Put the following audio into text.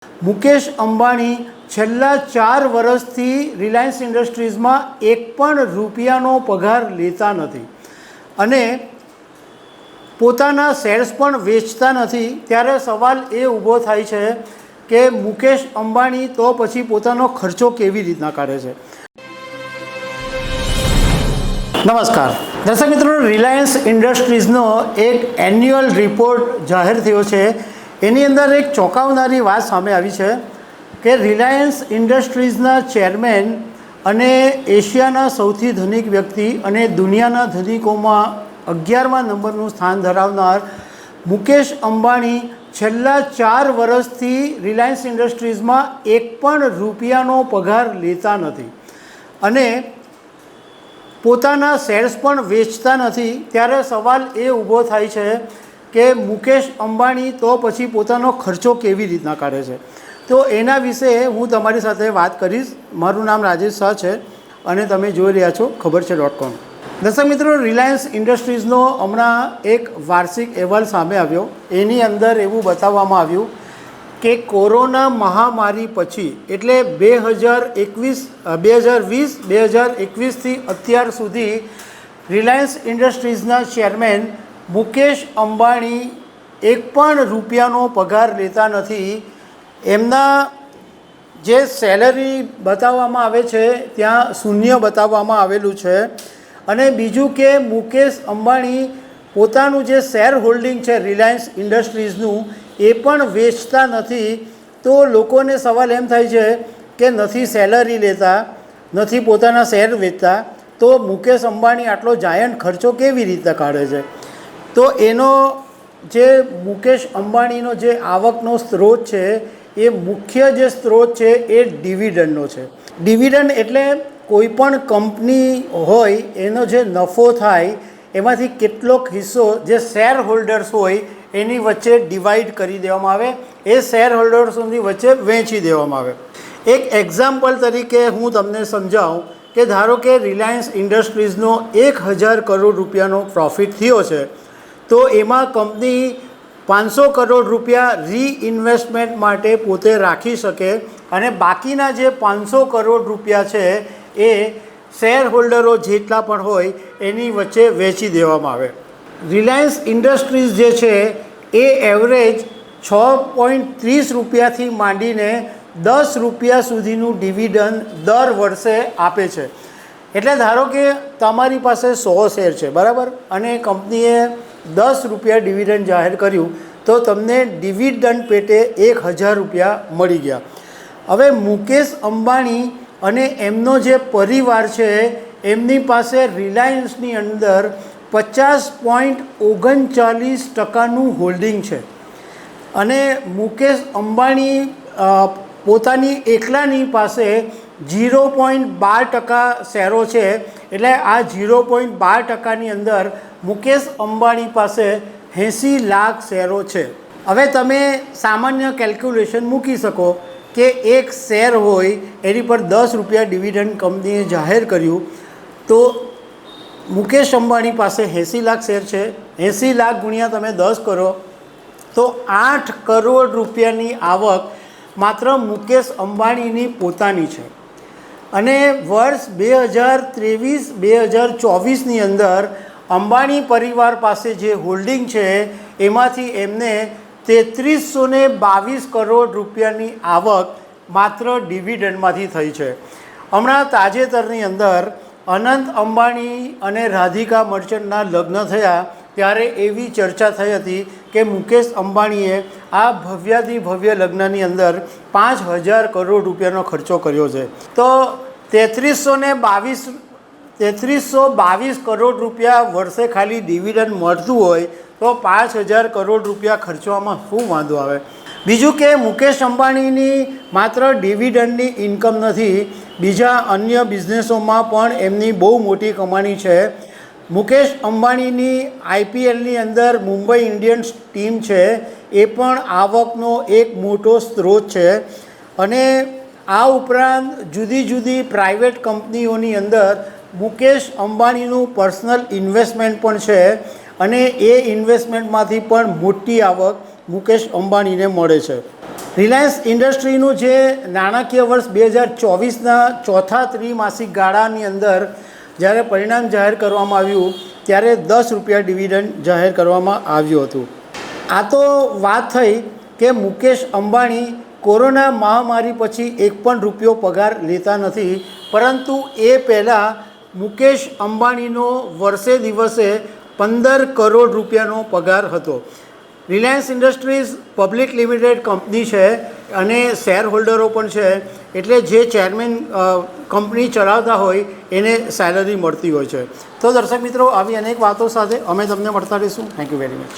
મુકેશ અંબાણી છેલ્લા 4 વર્ષથી રિલાયન્સ ઇન્ડસ્ટ્રીઝમાં એક પણ રૂપિયાનો પગાર લેતા નથી અને પોતાના શેર્સ પણ વેચતા નથી। ત્યારે સવાલ એ ઊભો થાય છે કે મુકેશ અંબાણી તો પછી પોતાનો ખર્ચો કેવી રીતના કાઢે છે। નમસ્કાર દર્શક મિત્રો, રિલાયન્સ ઇન્ડસ્ટ્રીઝનો એક એન્યુઅલ રિપોર્ટ જાહેર થયો છે। એની અંદર એક ચોંકાવનારી વાત સામે આવી છે કે રિલાયન્સ ઇન્ડસ્ટ્રીઝના ચેરમેન અને એશિયાના સૌથી ધનિક વ્યક્તિ અને દુનિયાના ધનિકોમાં 11મા નંબરનું સ્થાન ધરાવનાર મુકેશ અંબાણી છેલ્લા 4 વર્ષથી રિલાયન્સ ઇન્ડસ્ટ્રીઝમાં એક પણ રૂપિયાનો પગાર લેતા નથી અને પોતાના શેર્સ પણ વેચતા નથી। ત્યારે સવાલ એ ઊભો થાય છે કે મુકેશ અંબાણી તો પછી પોતાનો ખર્ચો કેવી રીતના કાઢે છે। તો એના વિશે હું તમારી સાથે વાત કરીશ। મારું નામ રાજેશ શાહ છે અને તમે જોઈ રહ્યા છો ખબર છે.com। દર્શક મિત્રો, રિલાયન્સ ઇન્ડસ્ટ્રીઝનો હમણાં એક વાર્ષિક અહેવાલ સામે આવ્યો। એની અંદર એવું બતાવવામાં આવ્યું કે કોરોના મહામારી પછી એટલે 2020-2021થી અત્યાર સુધી રિલાયન્સ ઇન્ડસ્ટ્રીઝના ચેરમેન મુકેશ અંબાણી એક પણ રૂપિયાનો પગાર લેતા નથી। એમના જે સેલરી બતાવવામાં આવે છે ત્યાં શૂન્ય બતાવવામાં આવેલું છે અને બીજું કે મુકેશ અંબાણી પોતાનું જે શેર હોલ્ડિંગ છે રિલાયન્સ ઇન્ડસ્ટ્રીઝનું એ પણ વેચતા નથી। તો લોકોને સવાલ એમ થાય છે કે નથી સેલરી લેતા, નથી પોતાના શેર વેચતા, તો મુકેશ અંબાણી આટલો જાયન્ટ ખર્ચો કેવી રીતે કાઢે છે। તો એનો જે મુકેશ અંબાણીનો જે આવકનો સ્ત્રોત છે એ મુખ્ય જે સ્ત્રોત છે એ ડિવિડન્ડનો છે। ડિવિડન્ડ એટલે કોઈપણ કંપની હોય એનો જે નફો થાય એમાંથી કેટલોક હિસ્સો જે શેર હોલ્ડર્સ હોય એની વચ્ચે ડિવાઈડ કરી દેવામાં આવે, એ શેર હોલ્ડર્સની વચ્ચે વહેંચી દેવામાં આવે। એક એક્ઝામ્પલ તરીકે હું તમને સમજાવું કે ધારો કે રિલાયન્સ ઇન્ડસ્ટ્રીઝનો 1000 કરોડ રૂપિયાનો પ્રોફિટ થયો છે, તો એમાં કંપની 500 કરોડ રૂપિયા રીઇન્વેસ્ટમેન્ટ માટે પોતે રાખી શકે અને બાકીના જે 500 કરોડ રૂપિયા છે એ શેર હોલ્ડરો જેટલા પણ હોય એની વચ્ચે વહેંચી દેવામાં આવે। રિલાયન્સ ઇન્ડસ્ટ્રીઝ જે છે એ એવરેજ 6.30 રૂપિયાથી માંડીને 10 રૂપિયા સુધીનું ડિવિડન્ડ દર વર્ષે આપે છે। એટલે ધારો કે તમારી પાસે 100 શેર છે, બરાબર, અને કંપનીએ 10 રૂપિયા ડિવિડન્ડ જાહેર કર્યું તો તમને ડિવિડન્ડ પેટે 1000 રૂપિયા મળી ગયા। હવે મુકેશ અંબાણી અને એમનો જે પરિવાર છે એમની પાસે રિલાયન્સની અંદર 50.39% હોલ્ડિંગ છે અને મુકેશ અંબાણી પોતાની એકલાની પાસે 0.12% શેરો છે। એટલે આ 0.12%ની અંદર મુકેશ અંબાણી પાસે 80 લાખ શેરો છે। હવે તમે સામાન્ય કેલ્ક્યુલેશન મૂકી શકો કે એક શેર હોય એની પર 10 રૂપિયા ડિવિડન્ડ કંપનીએ જાહેર કર્યું તો મુકેશ અંબાણી પાસે 80 લાખ શેર છે। 80 લાખ ગુણ્યા તમે 10 કરો તો 8 કરોડ રૂપિયાની આવક માત્ર મુકેશ અંબાણીની પોતાની છે અને વર્ષ 2023-2024ની અંદર અંબાણી પરિવાર પાસે જે હોલ્ડિંગ છે એમાંથી એમને 3322 કરોડ રૂપિયાની આવક માત્ર ડિવિડન્ડમાંથી થઈ છે। હમણાં તાજેતરની અંદર અનંત અંબાણી અને રાધિકા મર્ચન્ટના લગ્ન થયા ત્યારે એવી ચર્ચા થઈ હતી કે મુકેશ અંબાણીએ આ ભવ્યાતિભવ્ય લગ્નની અંદર 5000 કરોડ રૂપિયાનો ખર્ચો કર્યો છે। તો 3322 કરોડ રૂપિયા વર્ષે ખાલી ડિવિડન્ડ મળતું હોય તો 5000 કરોડ રૂપિયા ખર્ચવામાં શું વાંધો આવે। બીજું કે મુકેશ અંબાણીની માત્ર ડિવિડન્ડની ઇન્કમ નથી, બીજા અન્ય બિઝનેસોમાં પણ એમની બહુ મોટી કમાણી છે। મુકેશ અંબાણીની IPLની અંદર મુંબઈ ઇન્ડિયન્સ ટીમ છે એ પણ આવકનો એક મોટો સ્ત્રોત છે અને આ ઉપરાંત જુદી જુદી પ્રાઇવેટ કંપનીઓની અંદર મુકેશ અંબાણીનું પર્સનલ ઇન્વેસ્ટમેન્ટ પણ છે અને એ ઇન્વેસ્ટમેન્ટમાંથી પણ મોટી આવક મુકેશ અંબાણીને મળે છે। રિલાયન્સ ઇન્ડસ્ટ્રીનું જે નાણાકીય વર્ષ 2024ના ચોથા ત્રિમાસિક ગાળાની અંદર જ્યારે પરિણામ જાહેર કરવામાં આવ્યું ત્યારે ₹10 ડિવિડન્ડ જાહેર કરવામાં આવ્યું હતું. આ તો વાત થઈ કે મુકેશ અંબાણી કોરોના મહામારી પછી એક પણ રૂપિયો પગાર લેતા નથી, પરંતુ એ પહેલાં મુકેશ અંબાણીનો વર્ષે દિવસે 15 કરોડ રૂપિયાનો પગાર હતો. Reliance industries public limited company છે અને શેર હોલ્ડરો પણ છે, એટલે જે ચેરમેન કંપની ચલાવતા હોય એને સેલરી મળતી હોય છે. તો દર્શક મિત્રો, આવી અનેક વાતો સાથે અમે તમને મળતા રહીશું. Thank you very much.